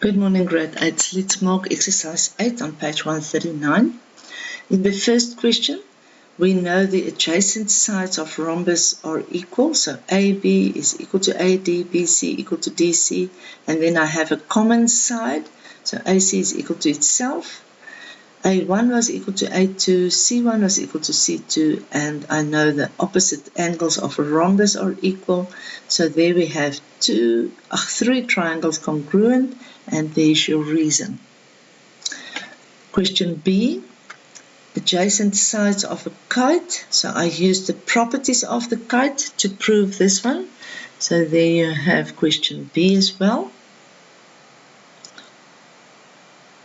Good morning, grade 8. Let's mark exercise 8 on page 139. In the first question, we know the adjacent sides of rhombus are equal. So AB is equal to AD, BC equal to DC, and then I have a common side. So AC is equal to itself. A1 was equal to A2, C1 was equal to C2, and I know the opposite angles of a rhombus are equal. So there we have three triangles congruent, and there's your reason. Question B, adjacent sides of a kite. So I use the properties of the kite to prove this one. So there you have question B as well.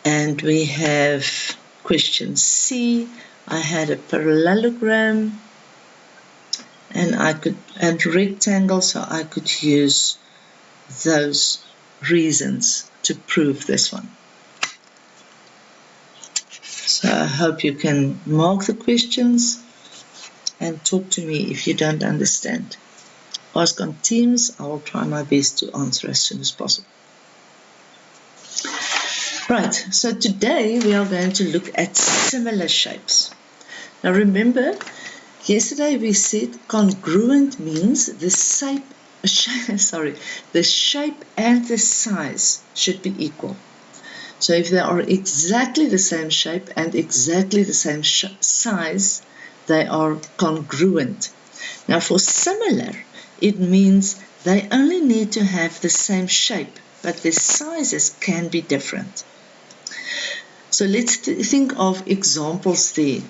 And we have question C. I had a parallelogram and rectangle, so I could use those reasons to prove this one. So I hope you can mark the questions and talk to me if you don't understand. Ask on Teams. I will try my best to answer as soon as possible. Right, so today we are going to look at similar shapes. Now remember, yesterday we said congruent means the shape and the size should be equal. So if they are exactly the same shape and exactly the same size, they are congruent. Now for similar, it means they only need to have the same shape, but the sizes can be different. So let's think of examples there.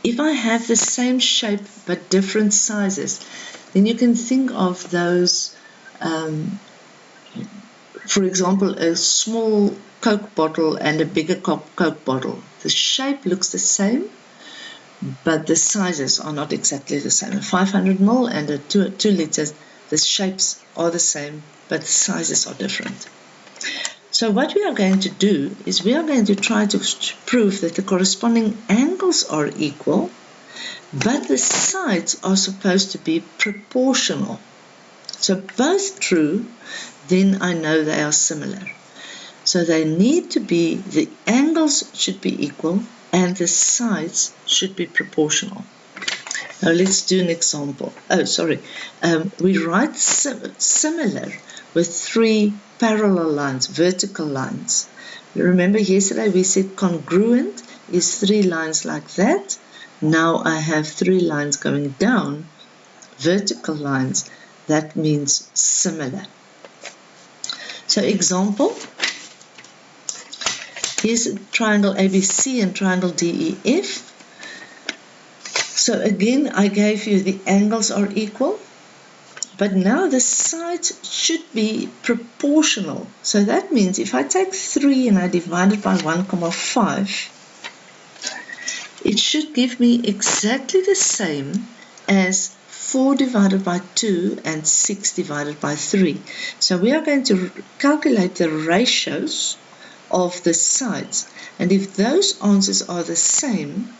If I have the same shape but different sizes, then you can think of those, for example, a small Coke bottle and a bigger Coke bottle. The shape looks the same, but the sizes are not exactly the same. A 500 ml and a 2 liters, the shapes are the same, but the sizes are different. So what we are going to do is we are going to try to prove that the corresponding angles are equal, but the sides are supposed to be proportional. So both true, then I know they are similar. So they need to be, the angles should be equal and the sides should be proportional. Now let's do an example. We write similar with three parallel lines, vertical lines. You remember yesterday we said congruent is three lines like that. Now I have three lines going down, vertical lines. That means similar. So example, here's a triangle ABC and triangle DEF. So again, I gave you the angles are equal, but now the sides should be proportional. So that means if I take 3 and I divide it by 1,5, it should give me exactly the same as 4 divided by 2 and 6 divided by 3. So we are going to calculate the ratios of the sides. And if those answers are the same,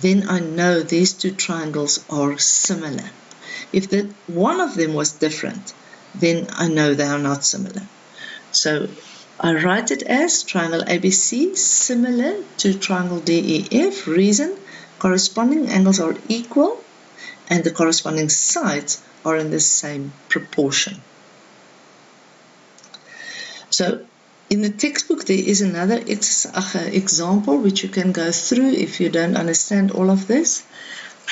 then I know these two triangles are similar. If one of them was different, then I know they are not similar. So I write it as triangle ABC similar to triangle DEF. Reason, corresponding angles are equal and the corresponding sides are in the same proportion. So in the textbook there is another example which you can go through if you don't understand all of this.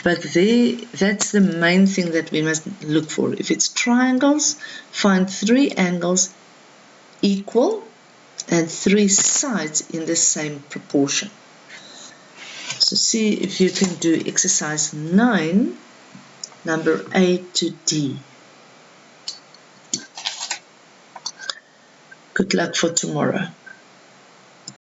But that's the main thing that we must look for. If it's triangles, find three angles equal and three sides in the same proportion. So see if you can do exercise 9, number A to D. Good luck for tomorrow.